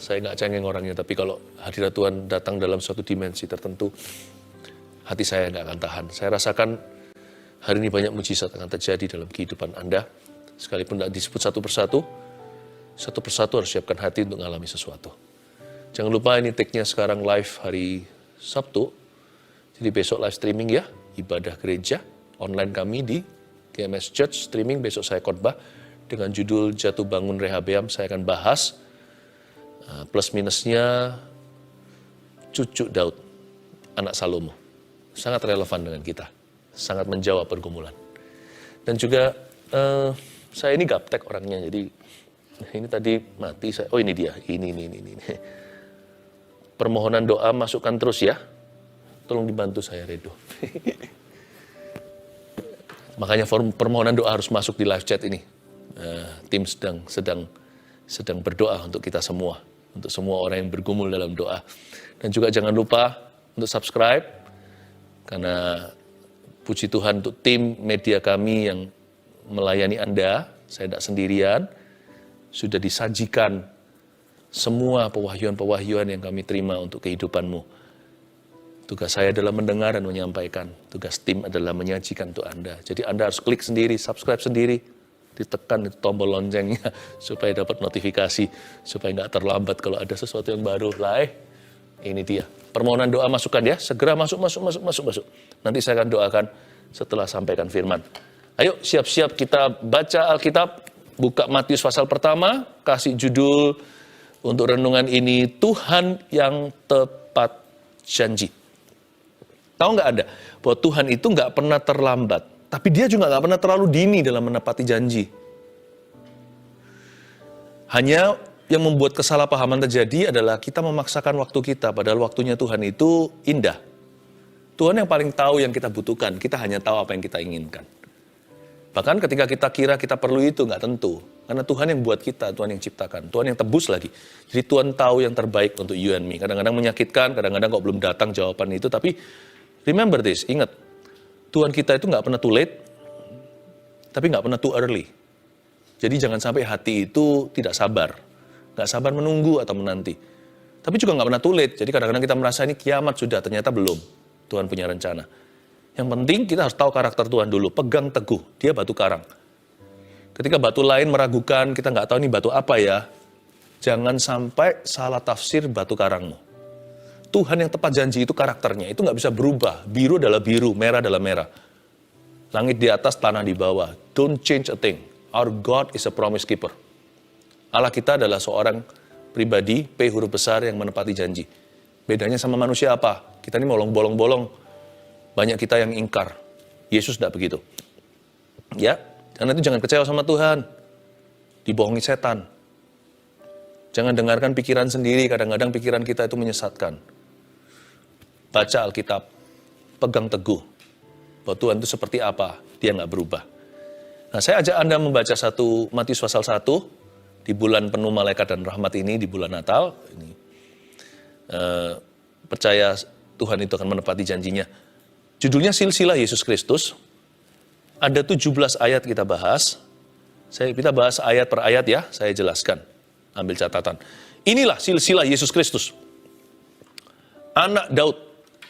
saya nggak cengeng orangnya, tapi kalau hadirat Tuhan datang dalam suatu dimensi tertentu, hati saya nggak akan tahan. Saya rasakan hari ini banyak mujizat akan terjadi dalam kehidupan Anda. Sekalipun tidak disebut satu persatu harus siapkan hati untuk mengalami sesuatu. Jangan lupa ini take-nya sekarang live hari Sabtu. Jadi besok live streaming ya, ibadah gereja online kami di GMS Church streaming. Besok saya khotbah dengan judul Jatuh Bangun Rehabeam. Saya akan bahas plus minusnya cucu Daud, anak Salomo. Sangat relevan dengan kita, sangat menjawab pergumulan. Dan juga saya ini gaptek orangnya, jadi ini tadi mati saya. Oh ini dia, ini. Permohonan doa masukkan terus ya. Tolong dibantu saya Redo. Makanya permohonan doa harus masuk di live chat ini. Tim sedang berdoa untuk kita semua, untuk semua orang yang bergumul dalam doa. Dan juga jangan lupa untuk subscribe, karena puji Tuhan untuk tim media kami yang melayani Anda, saya tidak sendirian, sudah disajikan semua pewahyuan-pewahyuan yang kami terima untuk kehidupanmu. Tugas saya adalah mendengar dan menyampaikan, tugas tim adalah menyajikan untuk Anda. Jadi Anda harus klik sendiri, subscribe sendiri, ditekan itu tombol loncengnya supaya dapat notifikasi, supaya nggak terlambat kalau ada sesuatu yang baru. Ini dia. Permohonan doa masukkan ya, segera masuk. Nanti saya akan doakan setelah sampaikan firman. Ayo siap-siap kita baca Alkitab, buka Matius pasal pertama, kasih judul untuk renungan ini, Tuhan yang tepat janji. Tahu nggak Anda, bahwa Tuhan itu nggak pernah terlambat, tapi dia juga nggak pernah terlalu dini dalam menepati janji. Hanya yang membuat kesalahpahaman terjadi adalah kita memaksakan waktu kita, padahal waktunya Tuhan itu indah. Tuhan yang paling tahu yang kita butuhkan, kita hanya tahu apa yang kita inginkan. Bahkan ketika kita kira kita perlu itu, nggak tentu. Karena Tuhan yang buat kita, Tuhan yang ciptakan, Tuhan yang tebus lagi. Jadi Tuhan tahu yang terbaik untuk you and me. Kadang-kadang menyakitkan, kadang-kadang kok belum datang jawaban itu, tapi remember this, ingat, Tuhan kita itu nggak pernah too late, tapi nggak pernah too early. Jadi jangan sampai hati itu tidak sabar. Nggak sabar menunggu atau menanti. Tapi juga nggak pernah too late. Jadi kadang-kadang kita merasa ini kiamat sudah, ternyata belum. Tuhan punya rencana. Yang penting kita harus tahu karakter Tuhan dulu. Pegang teguh, dia batu karang. Ketika batu lain meragukan, kita nggak tahu ini batu apa ya. Jangan sampai salah tafsir batu karangmu. Tuhan yang tepat janji itu karakternya, itu nggak bisa berubah. Biru adalah biru, merah adalah merah. Langit di atas, tanah di bawah. Don't change a thing. Our God is a promise keeper. Allah kita adalah seorang pribadi, P huruf besar yang menepati janji. Bedanya sama manusia apa? Kita ini bolong-bolong. Banyak kita yang ingkar. Yesus tidak begitu. Ya, karena itu jangan kecewa sama Tuhan. Dibohongi setan. Jangan dengarkan pikiran sendiri, kadang-kadang pikiran kita itu menyesatkan. Baca Alkitab, pegang teguh. Bahwa Tuhan itu seperti apa, dia nggak berubah. Nah, saya ajak Anda membaca satu Matius pasal 1, di bulan penuh malaikat dan rahmat ini, di bulan Natal, ini percaya Tuhan itu akan menepati janjinya. Judulnya Silsilah Yesus Kristus. Ada 17 ayat kita bahas. Kita bahas ayat per ayat ya, saya jelaskan. Ambil catatan. Inilah silsilah Yesus Kristus. Anak Daud,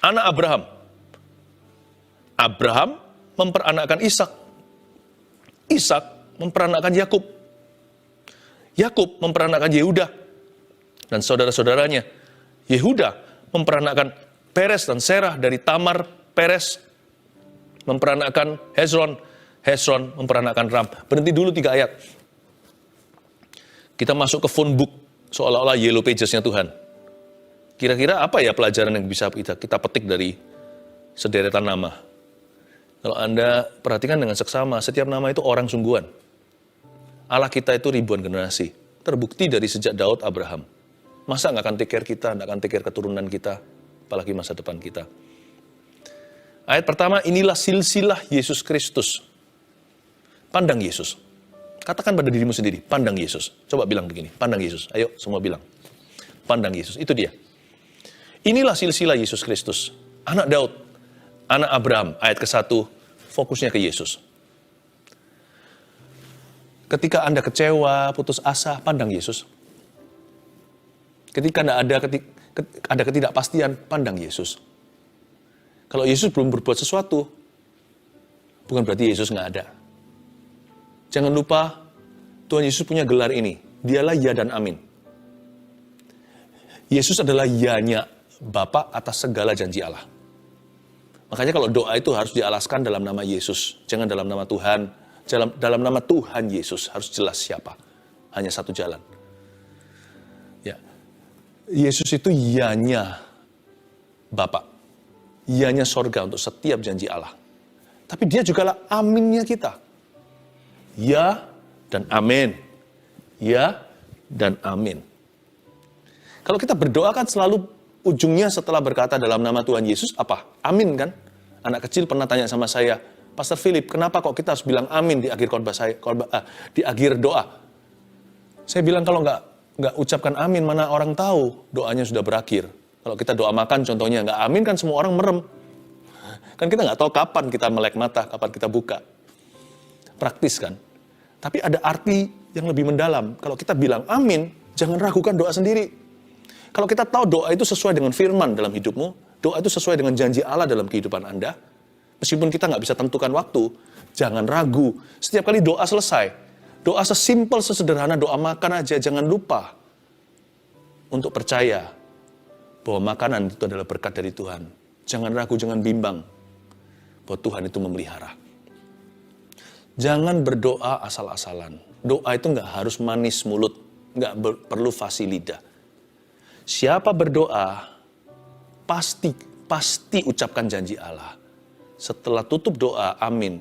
anak Abraham. Abraham memperanakkan Ishak. Ishak memperanakkan Yakub. Yakub memperanakkan Yehuda dan saudara-saudaranya. Yehuda memperanakkan Peres dan Serah dari Tamar. Peres memperanakkan Hezron. Hezron memperanakkan Ram. Berhenti dulu 3 ayat. Kita masuk ke phone book, seolah-olah yellow pages-nya Tuhan. Kira-kira apa ya pelajaran yang bisa kita petik dari sederetan nama? Kalau Anda perhatikan dengan seksama, setiap nama itu orang sungguhan. Allah kita itu ribuan generasi. Terbukti dari sejak Daud, Abraham. Masa nggak akan take care kita, nggak akan take care keturunan kita, apalagi masa depan kita. Ayat pertama, inilah silsilah Yesus Kristus. Pandang Yesus. Katakan pada dirimu sendiri, pandang Yesus. Coba bilang begini, pandang Yesus. Ayo semua bilang. Pandang Yesus, itu dia. Inilah silsilah Yesus Kristus. Anak Daud, anak Abraham. Ayat ke-1, fokusnya ke Yesus. Ketika Anda kecewa, putus asa, pandang Yesus. Ketika ada ketidakpastian, pandang Yesus. Kalau Yesus belum berbuat sesuatu, bukan berarti Yesus nggak ada. Jangan lupa, Tuhan Yesus punya gelar ini. Dialah ya dan amin. Yesus adalah ya-nya Bapa atas segala janji Allah. Makanya kalau doa itu harus dialaskan dalam nama Yesus. Jangan dalam nama Tuhan. Dalam nama Tuhan Yesus harus jelas siapa. Hanya satu jalan. Ya. Yesus itu ya-nya Bapa. Ya-nya sorga untuk setiap janji Allah. Tapi dia juga lah aminnya kita. Ya dan amin. Ya dan amin. Kalau kita berdoa kan selalu ujungnya setelah berkata dalam nama Tuhan Yesus, apa? Amin kan? Anak kecil pernah tanya sama saya, Pastor Philip, kenapa kok kita harus bilang amin di akhir di akhir doa? Saya bilang kalau nggak ucapkan amin, mana orang tahu doanya sudah berakhir. Kalau kita doa makan contohnya, nggak amin kan semua orang merem. Kan kita nggak tahu kapan kita melek mata, kapan kita buka. Praktis kan? Tapi ada arti yang lebih mendalam. Kalau kita bilang amin, jangan ragukan doa sendiri. Kalau kita tahu doa itu sesuai dengan firman dalam hidupmu, doa itu sesuai dengan janji Allah dalam kehidupan Anda, meskipun kita nggak bisa tentukan waktu, jangan ragu. Setiap kali doa selesai, doa sesimpel, sesederhana, doa makan aja, jangan lupa untuk percaya bahwa makanan itu adalah berkat dari Tuhan. Jangan ragu, jangan bimbang bahwa Tuhan itu memelihara. Jangan berdoa asal-asalan. Doa itu nggak harus manis mulut, nggak perlu fasih lidah. Siapa berdoa, pasti ucapkan janji Allah. Setelah tutup doa, amin.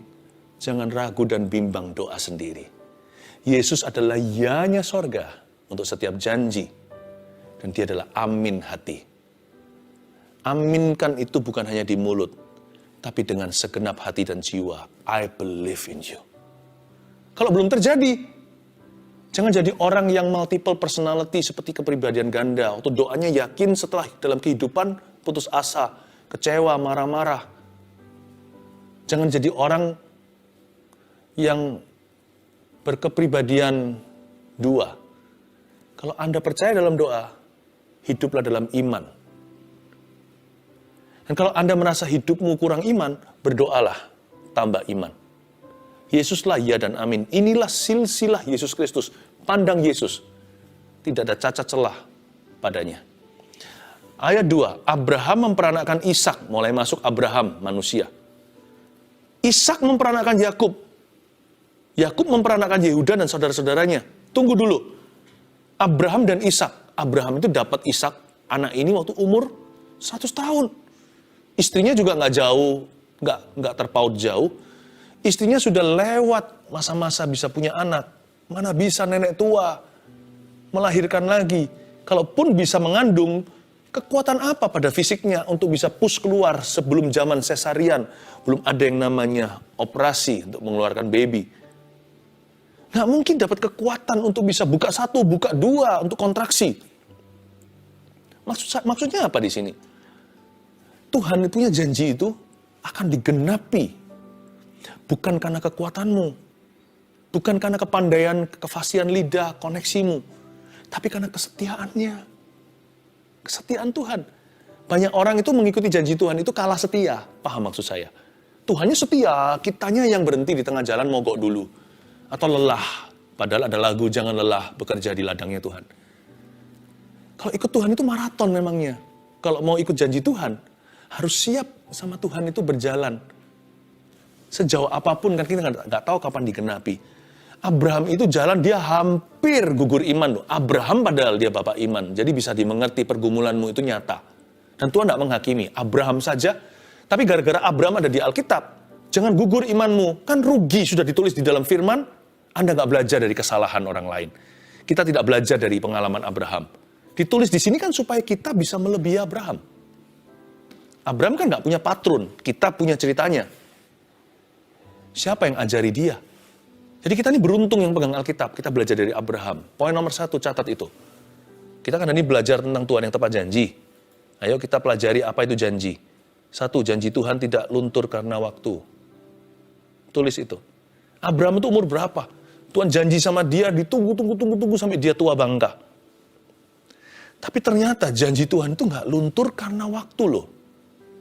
Jangan ragu dan bimbang doa sendiri. Yesus adalah ya-nya sorga untuk setiap janji. Dan dia adalah amin hati. Aminkan itu bukan hanya di mulut, tapi dengan segenap hati dan jiwa. I believe in you. Kalau belum terjadi, jangan jadi orang yang multiple personality seperti kepribadian ganda. Waktu doanya yakin setelah dalam kehidupan putus asa, kecewa, marah-marah. Jangan jadi orang yang berkepribadian dua. Kalau Anda percaya dalam doa, hiduplah dalam iman. Dan kalau Anda merasa hidupmu kurang iman, berdoalah tambah iman. Yesuslah ya dan amin. Inilah silsilah Yesus Kristus. Pandang Yesus. Tidak ada cacat celah padanya. Ayat 2. Abraham memperanakkan Ishak. Mulai masuk Abraham, manusia. Ishak memperanakkan Yakub. Yakub memperanakkan Yehuda dan saudara-saudaranya. Tunggu dulu. Abraham dan Ishak. Abraham itu dapat Ishak, anak ini waktu umur 100 tahun. Istrinya juga nggak jauh, nggak terpaut jauh. Istrinya sudah lewat masa-masa bisa punya anak. Mana bisa nenek tua melahirkan lagi. Kalaupun bisa mengandung, kekuatan apa pada fisiknya untuk bisa push keluar sebelum zaman sesarian. Belum ada yang namanya operasi untuk mengeluarkan baby. Nggak mungkin dapat kekuatan untuk bisa buka satu, buka dua, untuk kontraksi. Maksudnya apa di sini? Tuhan punya janji itu akan digenapi. Bukan karena kekuatanmu. Bukan karena kepandaian, kefasihan lidah, koneksimu. Tapi karena kesetiaannya. Kesetiaan Tuhan. Banyak orang itu mengikuti janji Tuhan itu kalah setia. Paham maksud saya? Tuhannya setia, kitanya yang berhenti di tengah jalan mogok dulu. Atau lelah. Padahal ada lagu, jangan lelah bekerja di ladangnya Tuhan. Kalau ikut Tuhan itu maraton memangnya. Kalau mau ikut janji Tuhan, harus siap sama Tuhan itu berjalan. Sejauh apapun kan kita nggak tahu kapan digenapi. Abraham itu jalan dia hampir gugur iman loh. Abraham padahal dia bapak iman. Jadi bisa dimengerti pergumulanmu itu nyata. Dan Tuhan nggak menghakimi. Abraham saja. Tapi gara-gara Abraham ada di Alkitab. Jangan gugur imanmu. Kan rugi sudah ditulis di dalam firman. Anda nggak belajar dari kesalahan orang lain. Kita tidak belajar dari pengalaman Abraham. Ditulis di sini kan supaya kita bisa melebihi Abraham. Abraham kan nggak punya patron. Kita punya ceritanya. Siapa yang ajari dia? Jadi kita ini beruntung yang pegang Alkitab. Kita belajar dari Abraham. Poin nomor 1, catat itu. Kita kan ini belajar tentang Tuhan yang tepat janji. Ayo kita pelajari apa itu janji. 1, janji Tuhan tidak luntur karena waktu. Tulis itu. Abraham itu umur berapa? Tuhan janji sama dia, ditunggu sampai dia tua bangka. Tapi ternyata janji Tuhan itu nggak luntur karena waktu loh.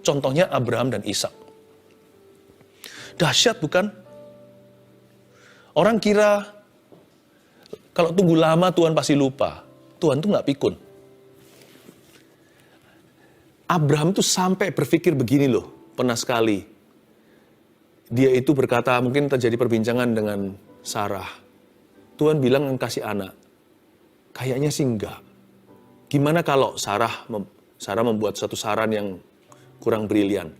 Contohnya Abraham dan Ishak. Dahsyat bukan? Orang kira kalau tunggu lama Tuhan pasti lupa. Tuhan tuh nggak pikun. Abraham tuh sampai berpikir begini loh, pernah sekali. Dia itu berkata, mungkin terjadi perbincangan dengan Sarah. Tuhan bilang kasih anak. Kayaknya sih enggak. Gimana kalau Sarah membuat suatu saran yang kurang brilian?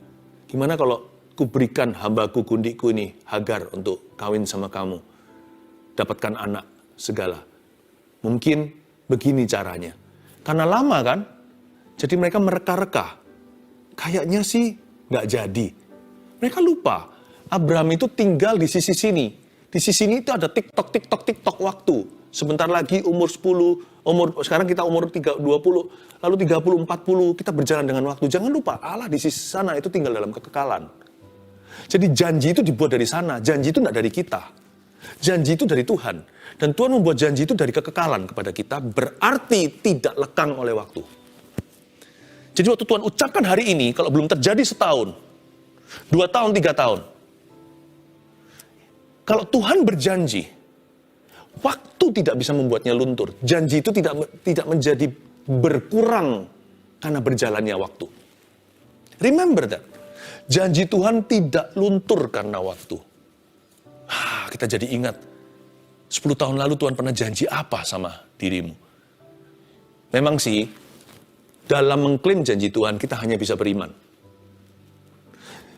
Gimana kalau kuberikan hambaku gundikku ini Hagar untuk kawin sama kamu? Dapatkan anak segala. Mungkin begini caranya. Karena lama kan? Jadi mereka mereka-reka. Kayaknya sih nggak jadi. Mereka lupa. Abraham itu tinggal di sisi sini. Di sisi ini itu ada tiktok waktu. Sebentar lagi umur 10, sekarang kita umur 20, lalu 30, 40, kita berjalan dengan waktu. Jangan lupa, Allah di sisi sana itu tinggal dalam kekekalan. Jadi janji itu dibuat dari sana, janji itu tidak dari kita. Janji itu dari Tuhan. Dan Tuhan membuat janji itu dari kekekalan kepada kita, berarti tidak lekang oleh waktu. Jadi waktu Tuhan ucapkan hari ini, kalau belum terjadi setahun, 2 tahun, 3 tahun. Kalau Tuhan berjanji, waktu tidak bisa membuatnya luntur. Janji itu tidak menjadi berkurang karena berjalannya waktu. Remember that. Janji Tuhan tidak luntur karena waktu. Kita jadi ingat, 10 tahun lalu Tuhan pernah janji apa sama dirimu. Memang sih, dalam mengklaim janji Tuhan, kita hanya bisa beriman.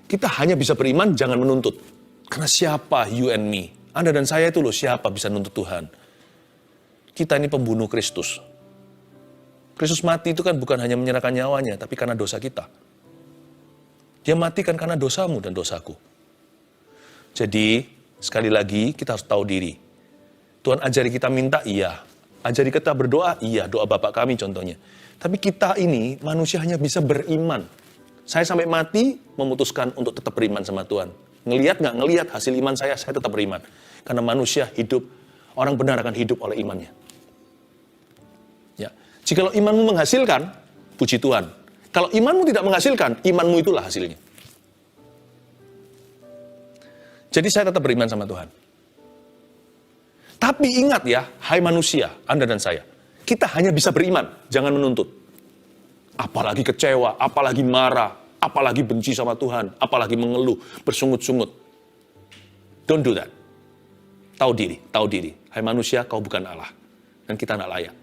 Kita hanya bisa beriman, jangan menuntut. Karena siapa you and me? Anda dan saya itu loh, siapa bisa nuntut Tuhan? Kita ini pembunuh Kristus. Kristus mati itu kan bukan hanya menyerahkan nyawanya, tapi karena dosa kita. Dia mati kan karena dosamu dan dosaku. Jadi, sekali lagi kita harus tahu diri. Tuhan ajari kita minta, iya. Ajari kita berdoa, iya. Doa Bapak kami contohnya. Tapi kita ini manusia hanya bisa beriman. Saya sampai mati memutuskan untuk tetap beriman sama Tuhan. Ngelihat nggak ngelihat hasil iman saya tetap beriman. Karena manusia hidup, orang benar akan hidup oleh imannya. Ya, jikalau imanmu menghasilkan, puji Tuhan. Kalau imanmu tidak menghasilkan, imanmu itulah hasilnya. Jadi saya tetap beriman sama Tuhan. Tapi ingat ya, hai manusia, Anda dan saya, kita hanya bisa beriman, jangan menuntut. Apalagi kecewa, apalagi marah, apalagi benci sama Tuhan, apalagi mengeluh, bersungut-sungut. Don't do that. Tahu diri. Hai manusia, kau bukan Allah. Dan kita tidak layak.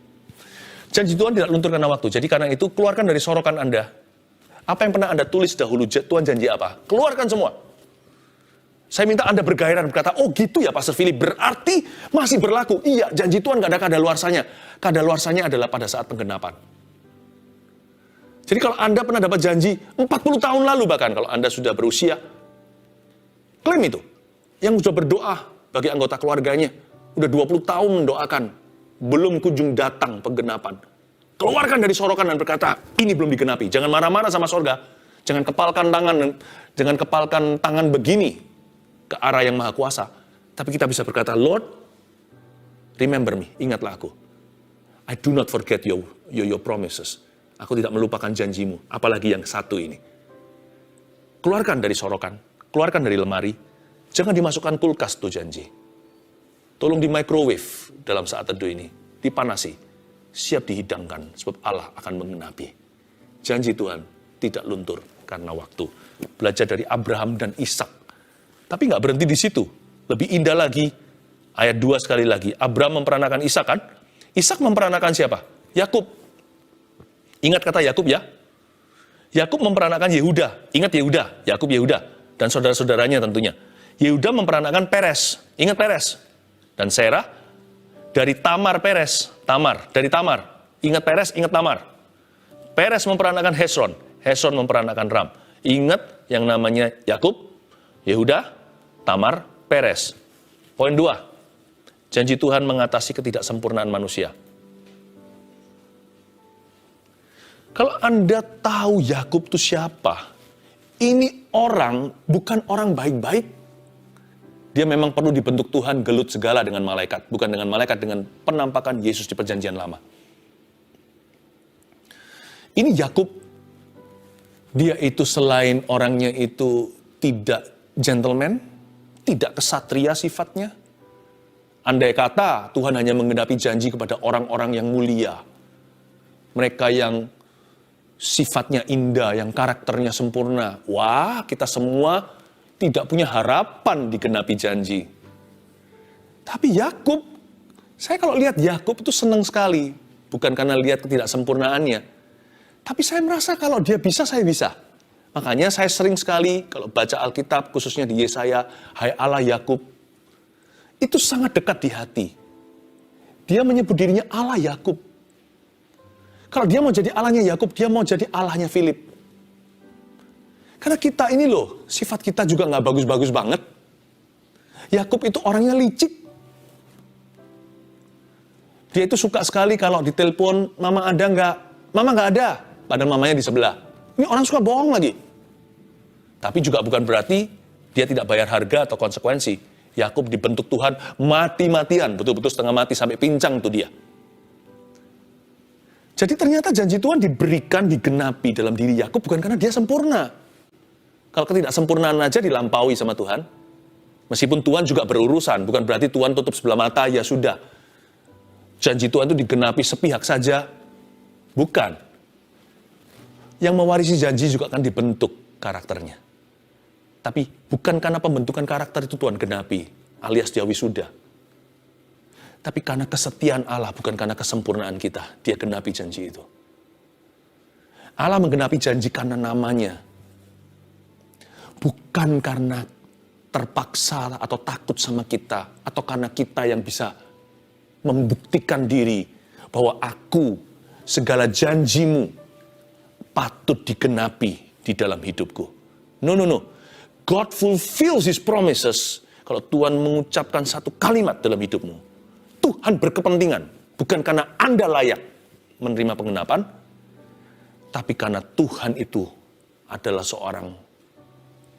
Janji Tuhan tidak luntur karena waktu. Jadi karena itu, keluarkan dari sorokan Anda. Apa yang pernah Anda tulis dahulu, Tuhan janji apa? Keluarkan semua. Saya minta Anda bergairah dan berkata, oh gitu ya Pastor Philip, berarti masih berlaku. Iya, janji Tuhan nggak ada kadaluarsanya. Kadaluarsanya adalah pada saat penggenapan. Jadi kalau Anda pernah dapat janji 40 tahun lalu bahkan, kalau Anda sudah berusia, klaim itu. Yang sudah berdoa bagi anggota keluarganya, udah 20 tahun mendoakan, belum kunjung datang penggenapan. Keluarkan dari sorokan dan berkata, ini belum digenapi. Jangan marah-marah sama sorga. Jangan kepalkan tangan begini ke arah yang maha kuasa. Tapi kita bisa berkata, Lord, remember me, ingatlah aku. I do not forget your promises. Aku tidak melupakan janjimu, apalagi yang satu ini. Keluarkan dari sorokan, keluarkan dari lemari, jangan dimasukkan kulkas tuh janji. Tolong di microwave dalam saat teduh ini, dipanasi, siap dihidangkan, sebab Allah akan menggenapi. Janji Tuhan tidak luntur karena waktu. Belajar dari Abraham dan Ishak. Tapi nggak berhenti di situ. Lebih indah lagi, ayat 2 sekali lagi. Abraham memperanakan Ishak kan? Ishak memperanakan siapa? Yakub. Ingat kata Yakub ya? Yakub memperanakan Yehuda. Ingat Yehuda, Yakub Yehuda. Dan saudara-saudaranya tentunya. Yehuda memperanakan Peres. Ingat Peres. Dan Serah dari Tamar Peres. Dari Tamar. Ingat Peres, ingat Tamar. Peres memperanakan Hesron. Hesron memperanakan Ram. Ingat yang namanya Yakub, Yehuda, Tamar, Peres. Poin 2. Janji Tuhan mengatasi ketidaksempurnaan manusia. Kalau Anda tahu Yakub itu siapa, ini orang bukan orang baik-baik. Dia memang perlu dibentuk Tuhan gelut segala dengan malaikat. Bukan dengan malaikat, dengan penampakan Yesus di perjanjian lama. Ini Yakub, dia itu selain orangnya itu tidak gentleman, tidak kesatria sifatnya. Andai kata Tuhan hanya menggenapi janji kepada orang-orang yang mulia, mereka yang sifatnya indah, yang karakternya sempurna. Wah, kita semua tidak punya harapan digenapi janji. Tapi Yakub, saya kalau lihat Yakub itu senang sekali. Bukan karena lihat ketidaksempurnaannya. Tapi saya merasa kalau dia bisa, saya bisa. Makanya saya sering sekali kalau baca Alkitab, khususnya di Yesaya, hai Allah Yakub, itu sangat dekat di hati. Dia menyebut dirinya Allah Yakub. Kalau dia mau jadi Allahnya Yakub, dia mau jadi Allahnya Philip. Karena kita ini loh, sifat kita juga nggak bagus-bagus banget. Yakub itu orangnya licik. Dia itu suka sekali kalau ditelepon, mama ada nggak? Mama nggak ada. Padahal mamanya di sebelah. Ini orang suka bohong lagi. Tapi juga bukan berarti dia tidak bayar harga atau konsekuensi. Yakub dibentuk Tuhan mati-matian, betul-betul setengah mati sampai pincang tuh dia. Jadi ternyata janji Tuhan diberikan, digenapi dalam diri Yakub bukan karena dia sempurna. Kalau ketidaksempurnaan aja dilampaui sama Tuhan. Meskipun Tuhan juga berurusan, bukan berarti Tuhan tutup sebelah mata, ya sudah. Janji Tuhan itu digenapi sepihak saja. Bukan. Yang mewarisi janji juga akan dibentuk karakternya. Tapi bukan karena pembentukan karakter itu Tuhan genapi, alias dia wisuda. Tapi karena kesetiaan Allah, bukan karena kesempurnaan kita, dia genapi janji itu. Allah menggenapi janji karena namanya. Bukan karena terpaksa atau takut sama kita, atau karena kita yang bisa membuktikan diri bahwa aku, segala janjimu, patut digenapi di dalam hidupku. No. God fulfills His promises kalau Tuhan mengucapkan satu kalimat dalam hidupmu. Tuhan berkepentingan, bukan karena Anda layak menerima penggenapan, tapi karena Tuhan itu adalah seorang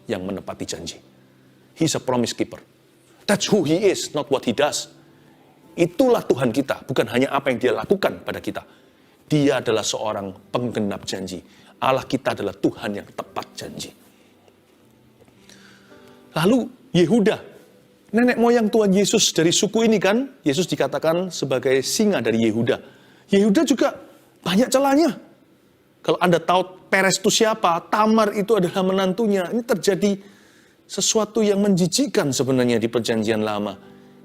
yang menepati janji. He's a promise keeper. That's who He is, not what He does. Itulah Tuhan kita, bukan hanya apa yang Dia lakukan pada kita. Dia adalah seorang penggenap janji. Allah kita adalah Tuhan yang tepat janji. Lalu Yehuda, nenek moyang Tuhan Yesus dari suku ini kan, Yesus dikatakan sebagai singa dari Yehuda. Yehuda juga banyak celahnya. Kalau Anda tahu Peres itu siapa, Tamar itu adalah menantunya. Ini terjadi sesuatu yang menjijikan sebenarnya di perjanjian lama.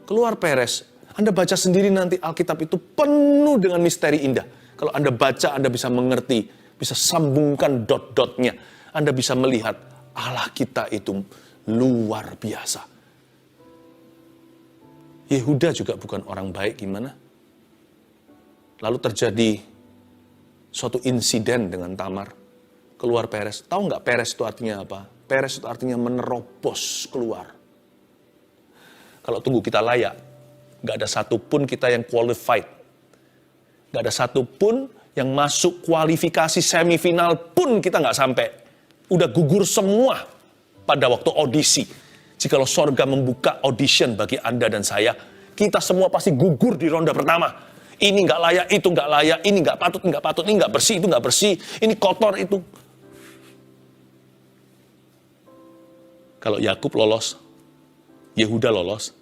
Keluar Peres, Anda baca sendiri nanti Alkitab itu penuh dengan misteri indah. Kalau Anda baca, Anda bisa mengerti, bisa sambungkan dot-dotnya. Anda bisa melihat Allah kita itu luar biasa. Yehuda juga bukan orang baik, gimana? Lalu terjadi suatu insiden dengan Tamar. Keluar Peres. Tahu nggak Peres itu artinya apa? Peres itu artinya menerobos keluar. Kalau tunggu kita layak, nggak ada satupun kita yang qualified. Gak ada satupun yang masuk kualifikasi semifinal pun kita gak sampai. Udah gugur semua pada waktu audisi. Jikalau sorga membuka audition bagi Anda dan saya, kita semua pasti gugur di ronde pertama. Ini gak layak, itu gak layak, ini gak patut, ini gak bersih, itu gak bersih, ini kotor, itu. Kalau Yakub lolos, Yehuda lolos,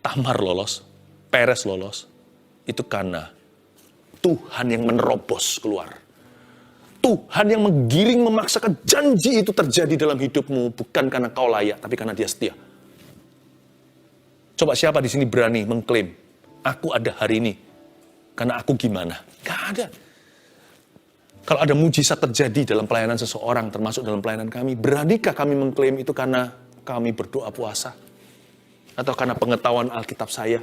Tamar lolos, Peres lolos, itu karena Tuhan yang menerobos keluar. Tuhan yang menggiring, memaksakan janji itu terjadi dalam hidupmu, bukan karena kau layak, tapi karena Dia setia. Coba siapa di sini berani mengklaim, aku ada hari ini, karena aku gimana? Gak ada. Kalau ada mujizat terjadi dalam pelayanan seseorang, termasuk dalam pelayanan kami, beranikah kami mengklaim itu karena kami berdoa puasa? Atau karena pengetahuan Alkitab saya?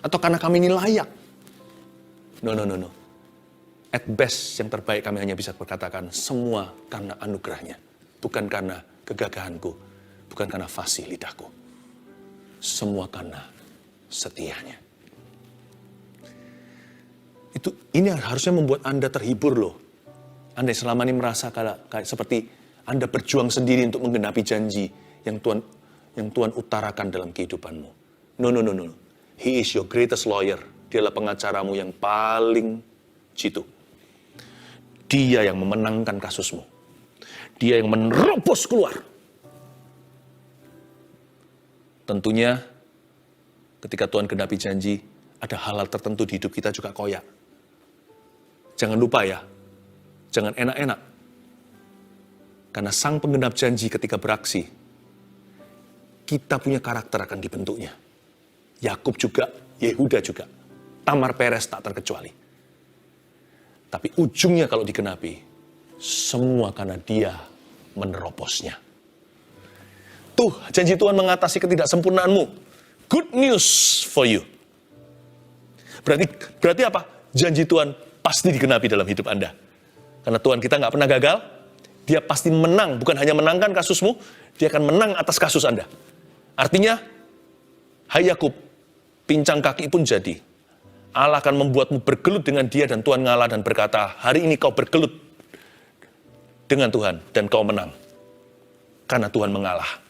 Atau karena kami ini layak? No. At best, yang terbaik kami hanya bisa berkatakan, semua karena anugerahnya. Bukan karena kegagahanku. Bukan karena fasih lidahku. Semua karena setianya. Ini harusnya membuat Anda terhibur loh. Anda yang selama ini merasa kayak seperti Anda berjuang sendiri untuk menggenapi janji yang Tuhan utarakan dalam kehidupanmu. No. He is your greatest lawyer. dialah pengacaramu yang paling jitu. Dia yang memenangkan kasusmu. Dia yang menerobos keluar. Tentunya ketika Tuhan genapi janji, ada hal-hal tertentu di hidup kita juga koyak. Jangan lupa ya, jangan enak-enak. Karena sang penggenap janji ketika beraksi, kita punya karakter akan dibentuknya. Yakub juga, Yehuda juga. Tamar Peres tak terkecuali. Tapi ujungnya kalau digenapi, semua karena dia menerobosnya. Tuh, janji Tuhan mengatasi ketidaksempurnaanmu. Good news for you. Berarti apa? Janji Tuhan pasti digenapi dalam hidup Anda. Karena Tuhan kita nggak pernah gagal, dia pasti menang. Bukan hanya menangkan kasusmu, dia akan menang atas kasus Anda. Artinya, hai Yakub, pincang kaki pun jadi. Allah akan membuatmu bergelut dengan dia dan Tuhan ngalah dan berkata, hari ini kau bergelut dengan Tuhan dan kau menang. Karena Tuhan mengalah.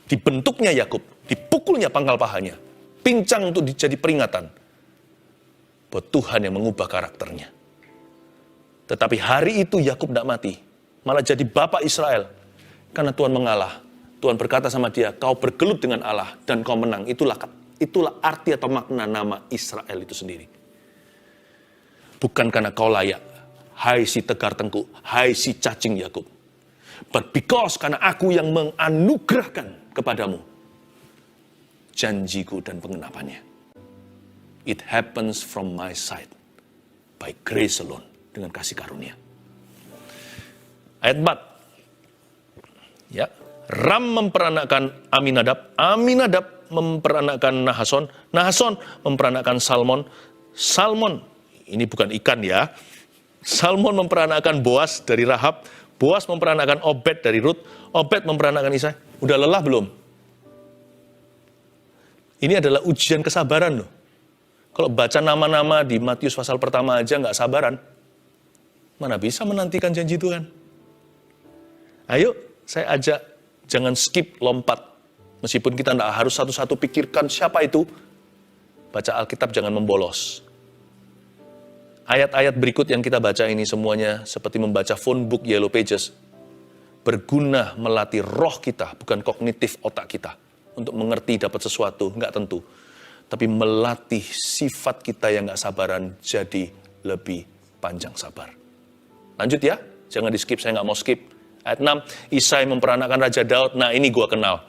Dibentuknya Yakub, dipukulnya pangkal pahanya, pincang untuk jadi peringatan bahwa Tuhan yang mengubah karakternya. Tetapi hari itu Yakub tidak mati, malah jadi bapak Israel. Karena Tuhan mengalah. Tuhan berkata sama dia, kau bergelut dengan Allah dan kau menang. Itulah arti atau makna nama Israel itu sendiri. Bukan karena kau layak, hai si tegar tengkuk, hai si cacing Yakub. But because karena aku yang menganugerahkan kepadamu janjiku dan pengenapannya. It happens from my side, by grace alone, dengan kasih karunia. Ayat 4. Ya, Ram memperanakkan Aminadab, Aminadab memperanakkan Nahason, Nahason memperanakkan Salmon, Salmon, ini bukan ikan ya, Salmon memperanakkan Boas dari Rahab, Boas memperanakkan Obed dari Rut, Obed memperanakkan Isai. Udah lelah belum? Ini adalah ujian kesabaran loh. Kalau baca nama-nama di Matius pasal pertama aja nggak sabaran, mana bisa menantikan janji Tuhan? Ayo, saya ajak, jangan skip, lompat. Meskipun kita tidak harus satu-satu pikirkan siapa itu, baca Alkitab jangan membolos. Ayat-ayat berikut yang kita baca ini semuanya seperti membaca phone book Yellow Pages. Berguna melatih roh kita, bukan kognitif otak kita. Untuk mengerti dapat sesuatu, nggak tentu. Tapi melatih sifat kita yang nggak sabaran jadi lebih panjang sabar. Lanjut ya, jangan di skip, saya nggak mau skip. Ayat 6, Isai memperanakkan Raja Daud, nah ini gua kenal.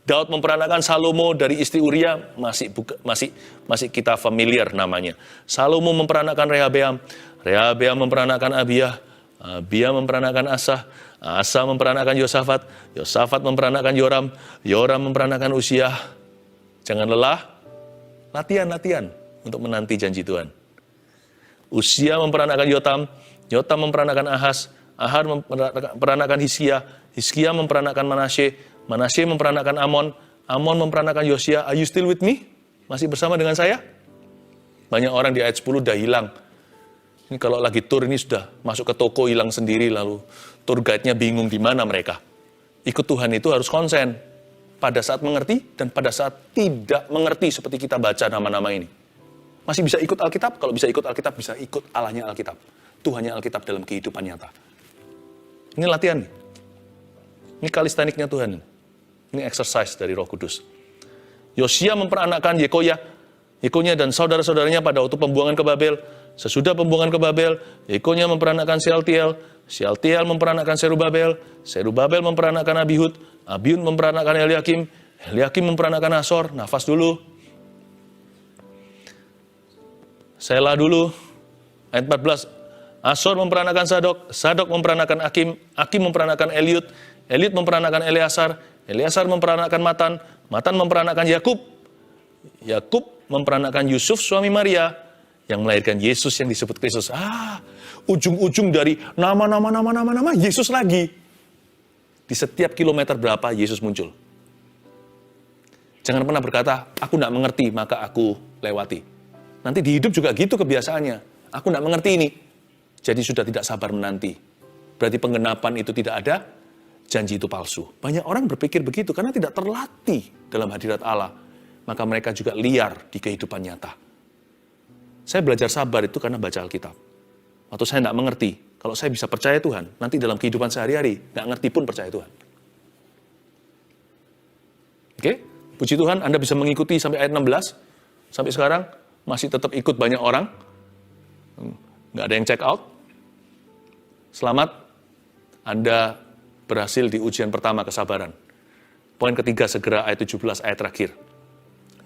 Daud memperanakkan Salomo dari istri Uria, masih kita familiar namanya. Salomo memperanakkan Rehabeam, Rehabeam memperanakkan Abiyah, Abiyah memperanakkan Asa, Asa memperanakkan Yosafat, Yosafat memperanakkan Yoram, Yoram memperanakkan Uziah. Jangan lelah, latihan untuk menanti janji Tuhan. Uziah memperanakkan Yotam, Yotam memperanakkan Ahaz, Ahaz memperanakkan Hizkia, Hizkia memperanakkan Manasye, Manasye memperanakkan Amon, Amon memperanakkan Yosia. Are you still with me? Masih bersama dengan saya? Banyak orang di ayat 10 udah hilang. Ini kalau lagi tur ini sudah masuk ke toko hilang sendiri, lalu tour guide-nya bingung di mana mereka. Ikut Tuhan itu harus konsen pada saat mengerti dan pada saat tidak mengerti seperti kita baca nama-nama ini. Masih bisa ikut Alkitab? Kalau bisa ikut Alkitab, bisa ikut Allahnya Alkitab. Tuhannya Alkitab dalam kehidupan nyata. Ini latihan. Ini kalisteniknya Tuhan. Ini exercise dari Roh Kudus. Yosia memperanakkan Yekonya dan saudara-saudaranya pada waktu pembuangan ke Babel. Sesudah pembuangan ke Babel, Yekonya memperanakkan Sealtiel, Sealtiel memperanakkan Serubabel, Serubabel memperanakkan Abihud, Abihud memperanakkan Eliakim, Eliakim memperanakkan Asor. Nafas dulu. Selah dulu. Ayat 14. Asor memperanakkan Sadok, Sadok memperanakkan Akim, Akim memperanakkan Eliud, Eliud memperanakkan Eleasar, Eleasar memperanakkan Matan, Matan memperanakkan Yakub, Yakub memperanakkan Yusuf suami Maria, yang melahirkan Yesus yang disebut Kristus. Ujung-ujung dari nama Yesus lagi. Di setiap kilometer berapa Yesus muncul. Jangan pernah berkata, aku tidak mengerti, maka aku lewati. Nanti di hidup juga gitu kebiasaannya. Aku tidak mengerti ini. Jadi sudah tidak sabar menanti. Berarti penggenapan itu tidak ada, janji itu palsu. Banyak orang berpikir begitu karena tidak terlatih dalam hadirat Allah. Maka mereka juga liar di kehidupan nyata. Saya belajar sabar itu karena baca Alkitab. Atau saya tidak mengerti, kalau saya bisa percaya Tuhan, nanti dalam kehidupan sehari-hari, nggak ngerti pun percaya Tuhan. Oke? Puji Tuhan, Anda bisa mengikuti sampai ayat 16. Sampai sekarang, masih tetap ikut banyak orang. Nggak ada yang check out. Selamat, Anda berhasil di ujian pertama kesabaran. Poin ketiga segera ayat 17, ayat terakhir.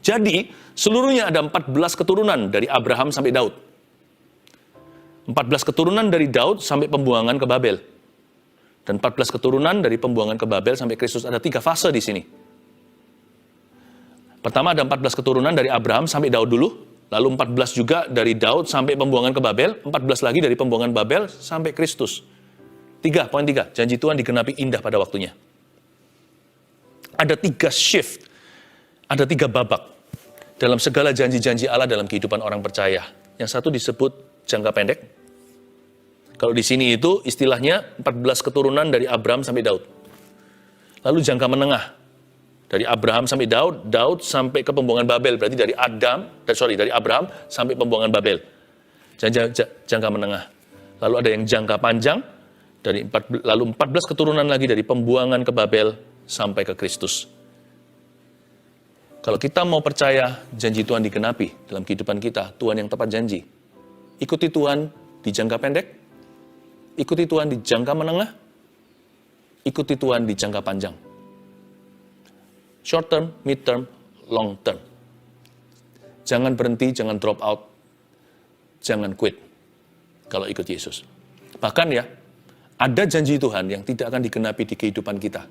Jadi, seluruhnya ada 14 keturunan dari Abraham sampai Daud. 14 keturunan dari Daud sampai pembuangan ke Babel. Dan 14 keturunan dari pembuangan ke Babel sampai Kristus. Ada 3 fase di sini. Pertama ada 14 keturunan dari Abraham sampai Daud dulu. Lalu 14 juga dari Daud sampai pembuangan ke Babel. 14 lagi dari pembuangan Babel sampai Kristus. Poin 3, janji Tuhan digenapi indah pada waktunya. Ada 3 shift. Ada 3 babak dalam segala janji-janji Allah dalam kehidupan orang percaya. Yang satu disebut jangka pendek. Kalau di sini itu istilahnya 14 keturunan dari Abraham sampai Daud. Lalu jangka menengah. Dari Abraham sampai Daud, Daud sampai ke pembuangan Babel. Berarti dari Abraham sampai pembuangan Babel. Jangka menengah. Lalu ada yang jangka panjang, lalu 14 keturunan lagi dari pembuangan ke Babel sampai ke Kristus. Kalau kita mau percaya janji Tuhan digenapi dalam kehidupan kita, Tuhan yang tepat janji. Ikuti Tuhan di jangka pendek, ikuti Tuhan di jangka menengah, ikuti Tuhan di jangka panjang. Short term, mid term, long term. Jangan berhenti, jangan drop out, jangan quit kalau ikut Yesus. Bahkan ya, ada janji Tuhan yang tidak akan digenapi di kehidupan kita.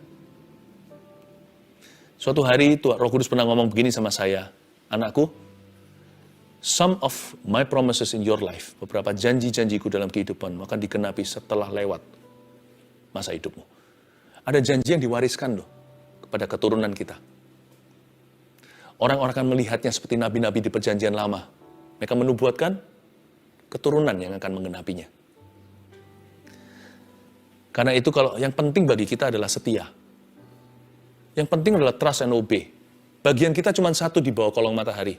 Suatu hari Roh Kudus pernah ngomong begini sama saya, anakku, some of my promises in your life, beberapa janji-janjiku dalam kehidupan akan digenapi setelah lewat masa hidupmu. Ada janji yang diwariskan loh kepada keturunan kita. Orang-orang akan melihatnya seperti nabi-nabi di perjanjian lama. Mereka menubuatkan keturunan yang akan menggenapinya. Karena itu kalau yang penting bagi kita adalah setia. Yang penting adalah trust and obey. Bagian kita cuma satu di bawah kolong matahari.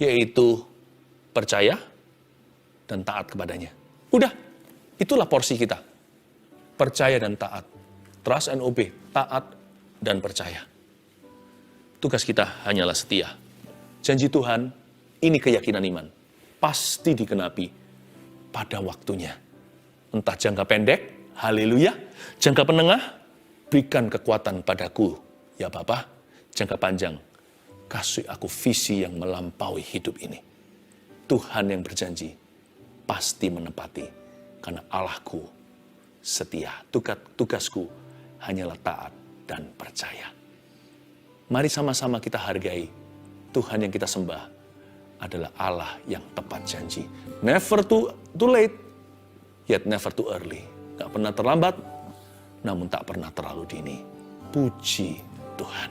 Yaitu percaya dan taat kepadanya. Udah, itulah porsi kita. Percaya dan taat. Trust and obey, taat dan percaya. Tugas kita hanyalah setia. Janji Tuhan, ini keyakinan iman. Pasti digenapi pada waktunya. Entah jangka pendek, haleluya. Jangka penengah, berikan kekuatan padaku, ya Bapa. Jangka panjang, kasih aku visi yang melampaui hidup ini. Tuhan yang berjanji, pasti menepati. Karena Allahku setia. Tugasku hanyalah taat dan percaya. Mari sama-sama kita hargai Tuhan yang kita sembah adalah Allah yang tepat janji. Never too late, yet never too early. Gak pernah terlambat, namun tak pernah terlalu dini. Puji Tuhan.